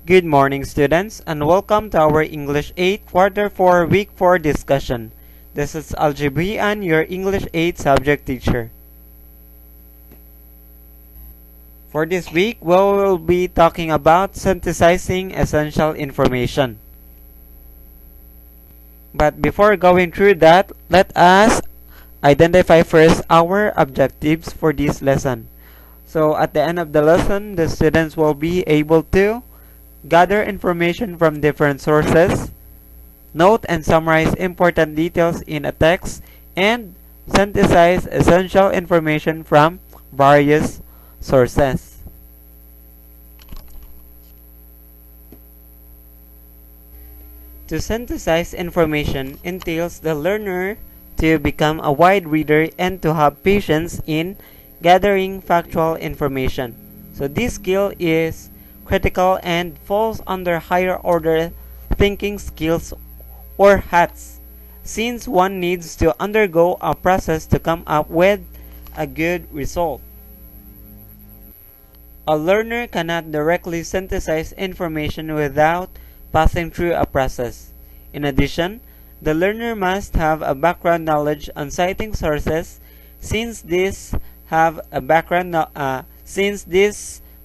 Good morning, students, and welcome to our English 8 Quarter 4 Week 4 discussion. This is Aljibrian, your English 8 subject teacher. For this week, we will be talking about synthesizing essential information. But before going through that, let us identify first our objectives for this lesson. So at the end of the lesson, the students will be able to gather information from different sources, note and summarize important details in a text, and synthesize essential information from various sources. To synthesize information entails the learner to become a wide reader and to have patience in gathering factual information. So this skill is critical and falls under higher order thinking skills or HATs, since one needs to undergo a process to come up with a good result. A learner cannot directly synthesize information without passing through a process. In addition, the learner must have a background knowledge on citing sources, since this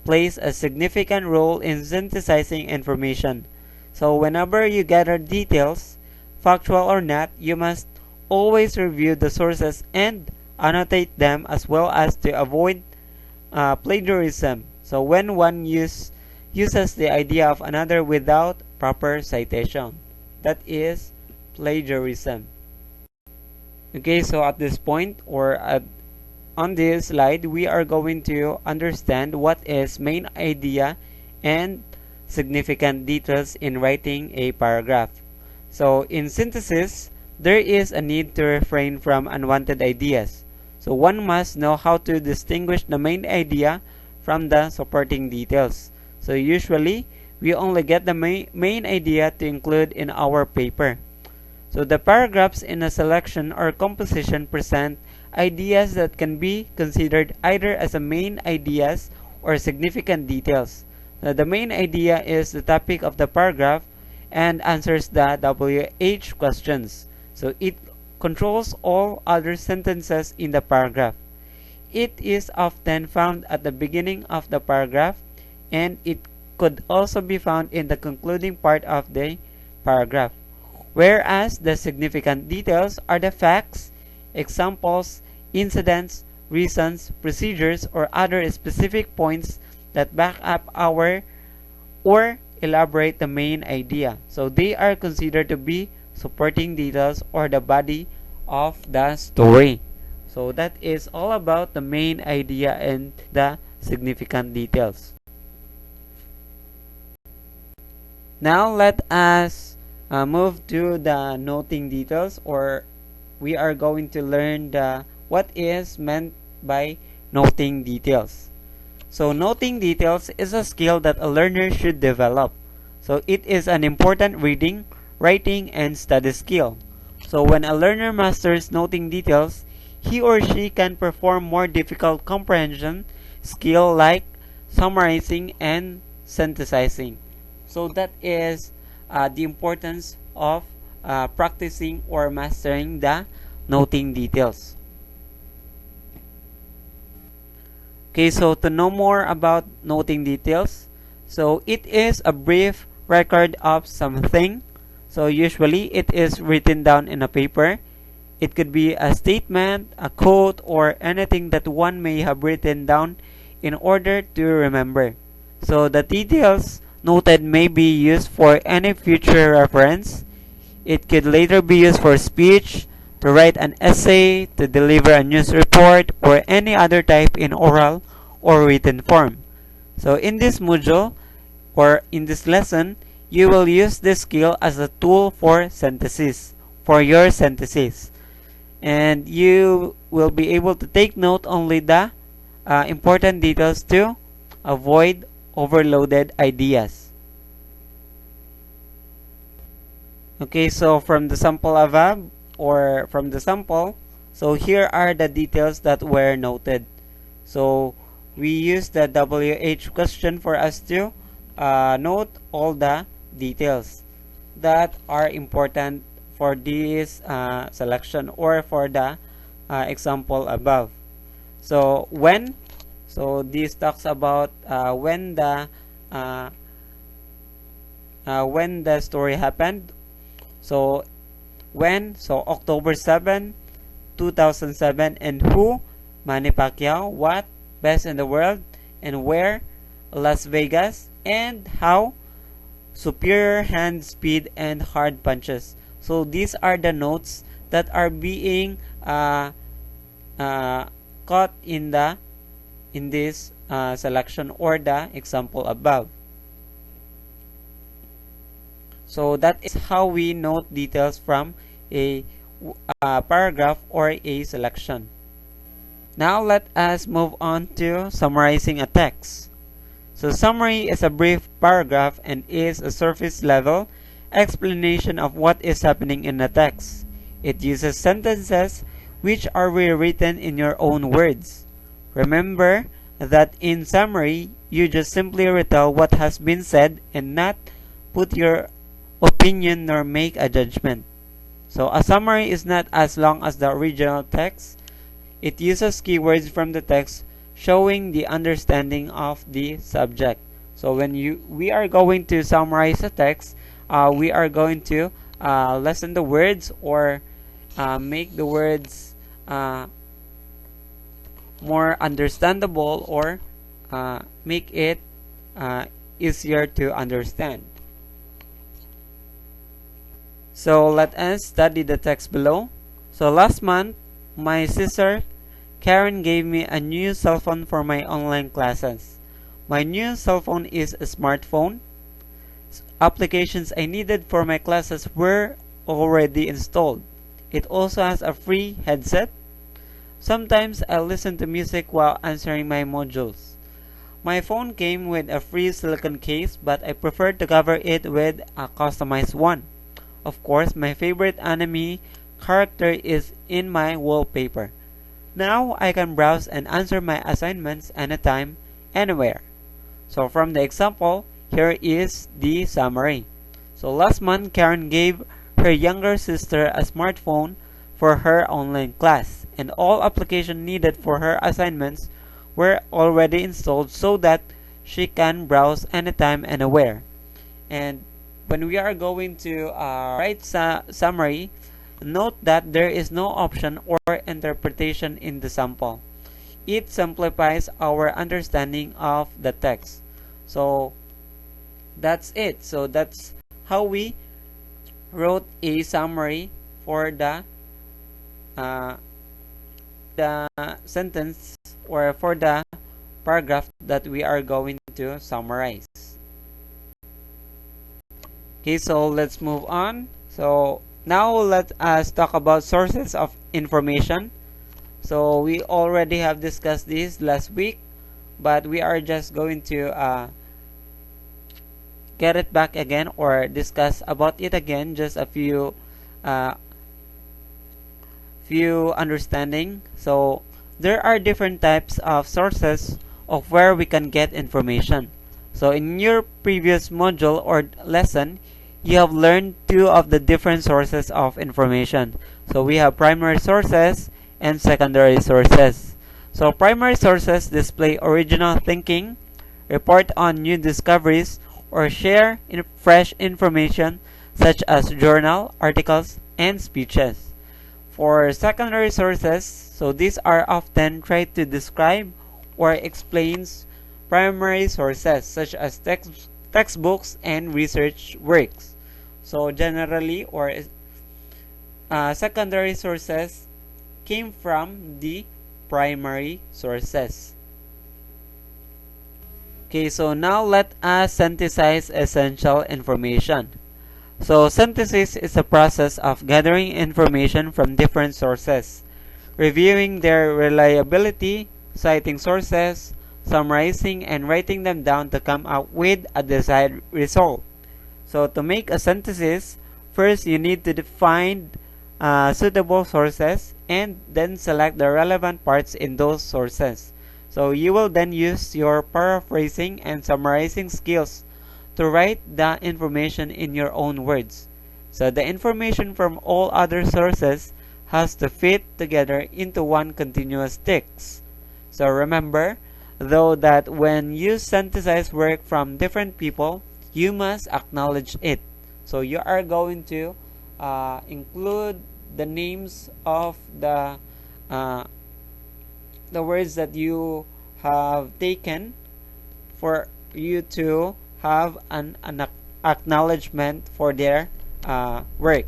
plays a significant role in synthesizing information. So whenever you gather details, factual or not, you must always review the sources and annotate them, as well as to avoid plagiarism. So when one uses the idea of another without proper citation, that is plagiarism. Okay, so at this point, on this slide, we are going to understand what is main idea and significant details in writing a paragraph. So in synthesis, there is a need to refrain from unwanted ideas. So one must know how to distinguish the main idea from the supporting details. So usually, we only get the main idea to include in our paper. So the paragraphs in a selection or composition present ideas that can be considered either as a main ideas or significant details. Now, the main idea is the topic of the paragraph and answers the WH questions. So it controls all other sentences in the paragraph. It is often found at the beginning of the paragraph, and it could also be found in the concluding part of the paragraph. Whereas the significant details are the facts, examples, incidents, reasons, procedures, or other specific points that back up our or elaborate the main idea. So they are considered to be supporting details or the body of the story. So that is all about the main idea and the significant details. Now let us move to the noting details, or we are going to learn what is meant by noting details. So noting details is a skill that a learner should develop. So it is an important reading, writing, and study skill. So when a learner masters noting details, he or she can perform more difficult comprehension skill like summarizing and synthesizing. So that is the importance of practicing or mastering the noting details. Okay, so to know more about noting details, so it is a brief record of something. So usually it is written down in a paper. It could be a statement, a quote, or anything that one may have written down in order to remember. So the details noted may be used for any future reference. It could later be used for speech, to write an essay, to deliver a news report, or any other type in oral or written form. So in this module, or in this lesson, you will use this skill as a tool for synthesis, for your synthesis. And you will be able to take note only the important details to avoid overloaded ideas. Okay, so from the sample above, or from the sample, so here are the details that were noted. So we use the WH question for us to note all the details that are important for this selection or for the example above. So when, so this talks about uh, when the story happened. So when, so October 7, 2007, and who, Manny Pacquiao, what, best in the world, and where, Las Vegas, and how, superior hand speed and hard punches. So these are the notes that are being caught in this selection or the example above. So that is how we note details from a paragraph or a selection. Now let us move on to summarizing a text. So summary is a brief paragraph and is a surface level explanation of what is happening in the text. It uses sentences which are rewritten in your own words. Remember that in summary, you just simply retell what has been said and not put your opinion nor make a judgment. So a summary is not as long as the original text. It uses keywords from the text showing the understanding of the subject. So when we are going to summarize a text, we are going to lessen the words or make the words more understandable or make it easier to understand. So let us study the text below. So last month, my sister Karen gave me a new cell phone for my online classes. My new cell phone is a smartphone. Applications I needed for my classes were already installed. It also has a free headset. Sometimes I listen to music while answering my modules. My phone came with a free silicone case, but I prefer to cover it with a customized one. Of course, my favorite anime character is in my wallpaper. Now I can browse and answer my assignments anytime, anywhere. So from the example, here is the summary. So last month, Karen gave her younger sister a smartphone for her online class, and all applications needed for her assignments were already installed so that she can browse anytime, anywhere. And when we are going to write summary, note that there is no option or interpretation in the sample. It simplifies our understanding of the text. So that's it. So that's how we wrote a summary for the sentence or for the paragraph that we are going to summarize. Okay, so let's move on. So now let us talk about sources of information. So we already have discussed this last week, but we are just going to get it back again or discuss about it again, just a few understanding. So there are different types of sources of where we can get information. So in your previous module or lesson, you have learned two of the different sources of information. So we have primary sources and secondary sources. So primary sources display original thinking, report on new discoveries, or share fresh information such as journal, articles, and speeches. For secondary sources, so these are often tried to describe or explains primary sources such as textbooks and research works. So generally, or secondary sources came from the primary sources. Okay, so now let us synthesize essential information. So synthesis is a process of gathering information from different sources, reviewing their reliability, citing sources, summarizing and writing them down to come up with a desired result. So to make a synthesis, first you need to define suitable sources and then select the relevant parts in those sources. So you will then use your paraphrasing and summarizing skills to write the information in your own words. So the information from all other sources has to fit together into one continuous text. So remember, though, that when you synthesize work from different people, you must acknowledge it. So you are going to include the names of the words that you have taken for you to have an acknowledgement for their work.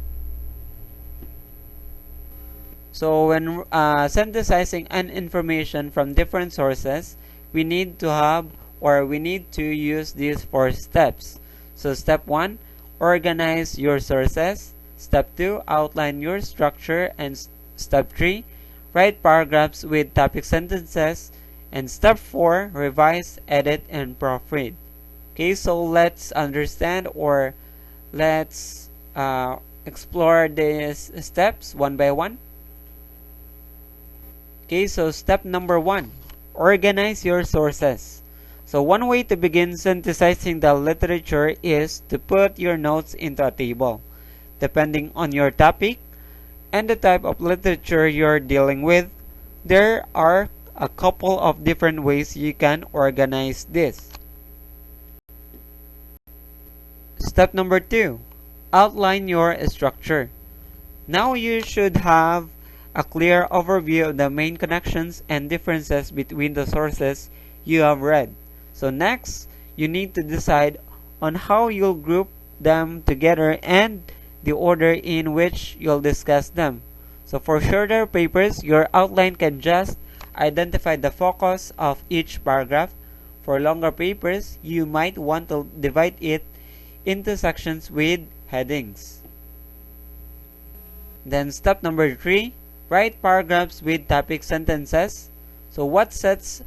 So when synthesizing an information from different sources, we need to use these 4 steps. So step 1, organize your sources. Step 2, outline your structure. And step 3, write paragraphs with topic sentences. And step 4, revise, edit, and proofread. Okay, so let's understand, or let's explore these steps one by one. Okay, so step number 1, organize your sources. So one way to begin synthesizing the literature is to put your notes into a table. Depending on your topic and the type of literature you're dealing with, there are a couple of different ways you can organize this. Step number 2, outline your structure. Now you should have a clear overview of the main connections and differences between the sources you have read. So next, you need to decide on how you'll group them together and the order in which you'll discuss them. So for shorter papers, your outline can just identify the focus of each paragraph. For longer papers, you might want to divide it into sections with headings. Then step number 3, write paragraphs with topic sentences. So what sets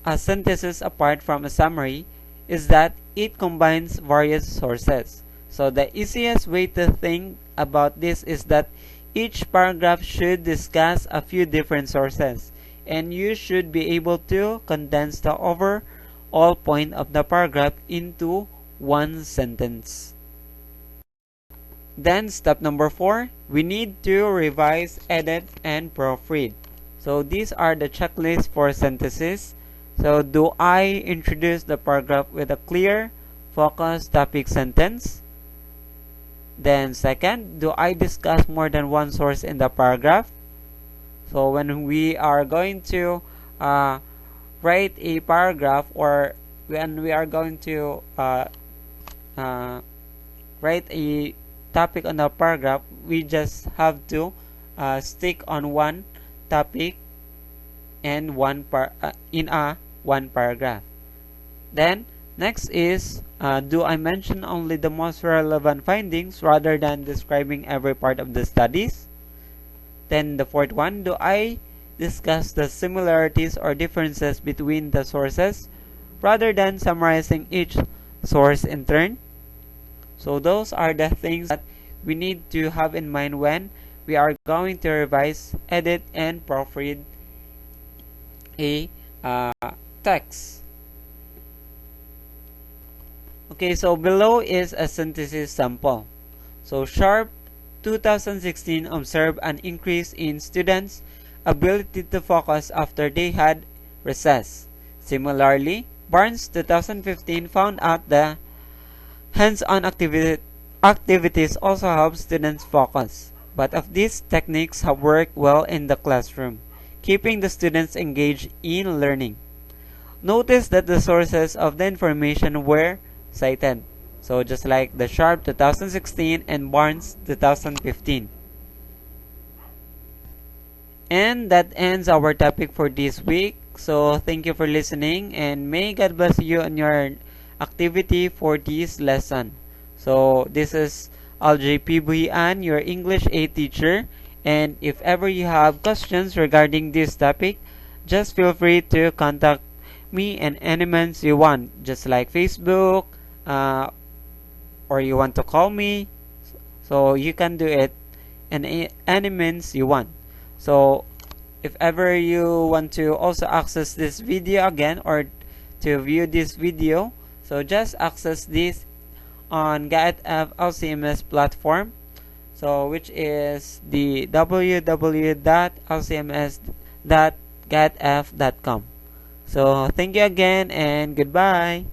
a synthesis apart from a summary is that it combines various sources. So the easiest way to think about this is that each paragraph should discuss a few different sources, and you should be able to condense the overall point of the paragraph into one sentence. Then step number 4, we need to revise, edit, and proofread. So these are the checklists for synthesis. So do I introduce the paragraph with a clear, focused topic sentence? Then second, do I discuss more than one source in the paragraph? So when we are going to write a paragraph, or when we are going to write a topic on the paragraph, we just have to stick on one topic and one paragraph. Then next is, do I mention only the most relevant findings rather than describing every part of the studies? Then the fourth one, do I discuss the similarities or differences between the sources rather than summarizing each source in turn? So those are the things that we need to have in mind when we are going to revise, edit, and proofread a text. Okay, so below is a synthesis sample. So Sharp 2016 observed an increase in students' ability to focus after they had recess. Similarly, Barnes 2015 found out the hands-on activities also help students focus. But of these techniques have worked well in the classroom, keeping the students engaged in learning. Notice that the sources of the information were cited. So just like the Sharp 2016 and Barnes 2015. And that ends our topic for this week. So thank you for listening, and may God bless you on your activity for this lesson. So this is Aljp Buhian, your English 8 teacher, and if ever you have questions regarding this topic, just feel free to contact me and any means you want, just like Facebook, or you want to call me, so you can do it in any means you want. So if ever you want to also access this video again or to view this video, so just access this on GAITF LCMS platform, so which is the www.lcms.gaitf.com. So thank you again and goodbye.